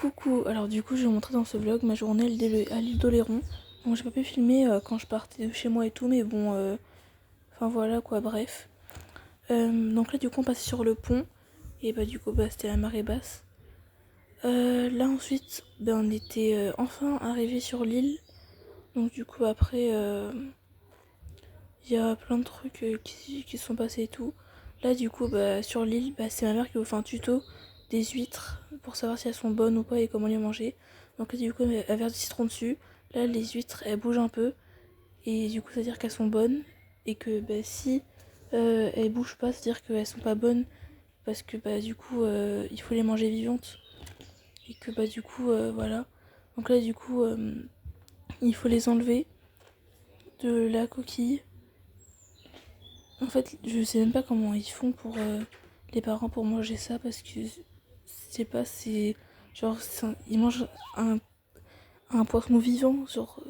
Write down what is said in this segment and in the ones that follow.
Coucou, alors du coup je vais vous montrer dans ce vlog ma journée à l'île d'Oléron. Bon, j'ai pas pu filmer quand je partais de chez moi et tout, mais bon, enfin voilà quoi, bref. Donc là du coup on passait sur le pont, et bah du coup bah c'était la marée basse. Là ensuite, bah, on était enfin arrivé sur l'île, donc du coup après il y a plein de trucs qui se sont passés et tout. Là du coup bah sur l'île, bah, c'est ma mère qui vous fait un tuto des huîtres pour savoir si elles sont bonnes ou pas et comment les manger. Donc là du coup elle verse du citron dessus. Là les huîtres elles bougent un peu et du coup ça veut dire qu'elles sont bonnes, et que bah, si elles bougent pas, ça veut dire qu'elles sont pas bonnes, parce que bah du coup il faut les manger vivantes, et que bah du coup voilà. Donc là du coup il faut les enlever de la coquille. En fait, je sais même pas comment ils font pour les parents pour manger ça, parce que je sais pas, c'est genre ils mangent un poisson vivant, genre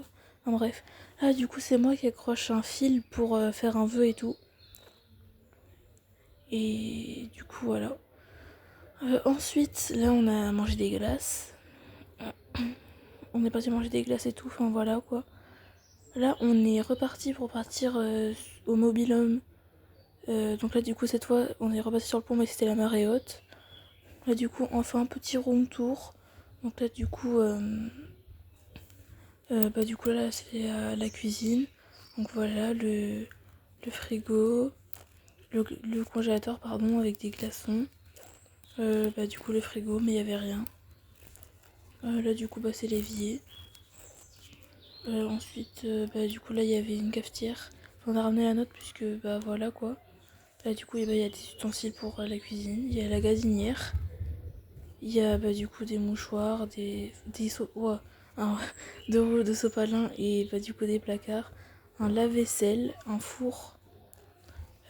enfin, bref. Là du coup c'est moi qui accroche un fil pour faire un vœu et tout. Et du coup voilà. Ensuite là on a mangé des glaces. On est parti manger des glaces et tout, enfin voilà quoi. Là on est reparti pour partir au mobil-home. Donc là du coup cette fois on est repassé sur le pont, mais c'était la marée haute. Là du coup on fait un petit room tour. Donc là du coup bah du coup là c'est la cuisine. Donc voilà le frigo, le congélateur pardon, avec des glaçons. Bah du coup le frigo, mais il y avait rien. Là du coup bah c'est l'évier. Ensuite bah du coup là il y avait une cafetière. Enfin, on a ramené la nôtre puisque bah voilà quoi. Là du coup bah, il y a des ustensiles pour la cuisine. Il y a la gazinière. Il y a bah, du coup des mouchoirs, un, deux rouleaux de sopalin, et bah, du coup des placards, un lave-vaisselle, un four.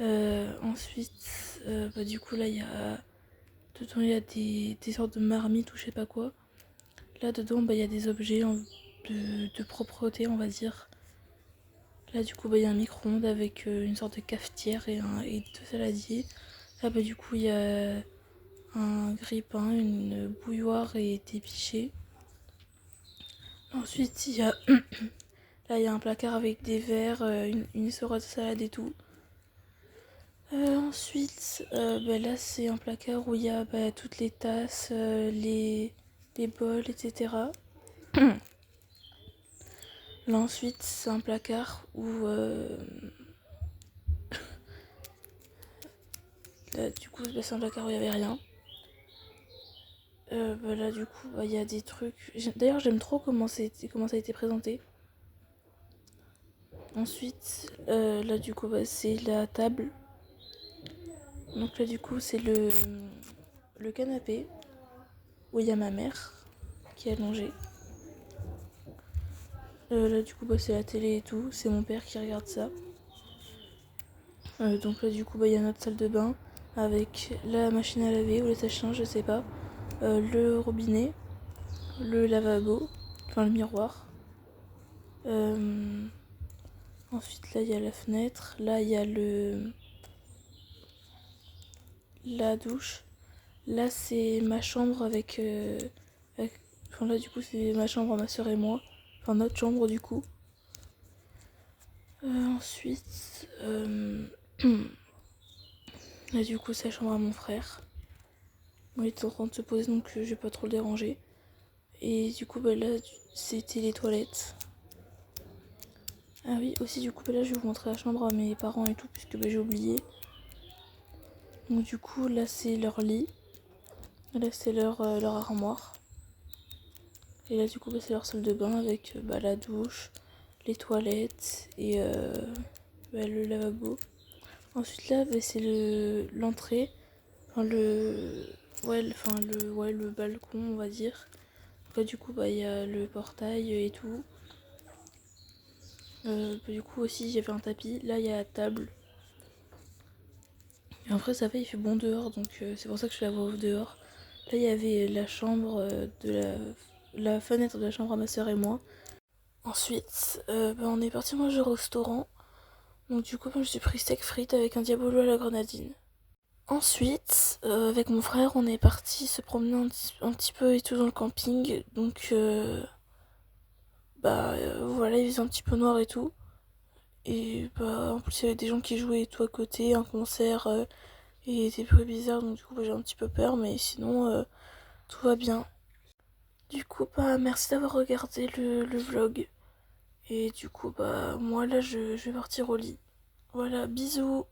Ensuite, bah, du coup là il y a dedans il y a des sortes de marmites ou je sais pas quoi. Là dedans bah, il y a des objets de propreté on va dire. Là du coup bah, il y a un micro-ondes avec une sorte de cafetière et deux saladiers. Là bah, du coup il y a un grille-pain, une bouilloire et des pichets. Ensuite, il y a là il y a un placard avec des verres, une sorte de salade et tout. Ensuite, bah, là c'est un placard où il y a bah, toutes les tasses, les bols, etc. Là ensuite c'est un placard où là du coup bah, c'est un placard où il y avait rien. Bah, là du coup bah, il y a des trucs. D'ailleurs j'aime trop comment ça a été présenté. Ensuite là du coup bah, c'est la table. Donc là du coup c'est le canapé où il y a ma mère qui est allongée. Là du coup bah, c'est la télé et tout, c'est mon père qui regarde ça. Donc là du coup bah, il y a notre salle de bain avec la machine à laver ou le sèche-linge, je sais pas, le robinet, le lavabo, enfin le miroir. Ensuite là il y a la fenêtre, là il y a la douche. Là c'est ma chambre enfin là du coup c'est ma chambre, ma soeur et moi. Enfin notre chambre du coup. Ensuite là du coup c'est la chambre à mon frère. Bon, il était en train de se poser donc je vais pas trop le déranger. Et du coup bah là c'était les toilettes. Ah oui aussi du coup bah, là je vais vous montrer la chambre à mes parents et tout, puisque bah, j'ai oublié. Donc du coup là c'est leur lit. Là c'est leur armoire. Et là du coup bah, c'est leur salle de bain avec bah, la douche, les toilettes et bah, le lavabo. Ensuite là bah, c'est l'entrée, enfin le balcon on va dire. Donc, là, du coup bah il y a le portail et tout. Bah, du coup aussi j'avais un tapis. Là il y a la table. Et après ça va, il fait bon dehors, donc c'est pour ça que je la vois dehors. Là il y avait la chambre la fenêtre de la chambre à ma soeur et moi. Ensuite bah, on est parti manger au restaurant. Donc du coup moi j'ai pris steak frites avec un diabolo à la grenadine. Ensuite, avec mon frère, on est parti se promener un petit peu et tout dans le camping. Donc, voilà, il faisait un petit peu noir et tout. Et bah, en plus, il y avait des gens qui jouaient et tout à côté, un concert, et des bruits bizarres. Donc, du coup, bah, j'ai un petit peu peur, mais sinon, tout va bien. Du coup, bah, merci d'avoir regardé le vlog. Et du coup, bah, moi là, je vais partir au lit. Voilà, bisous!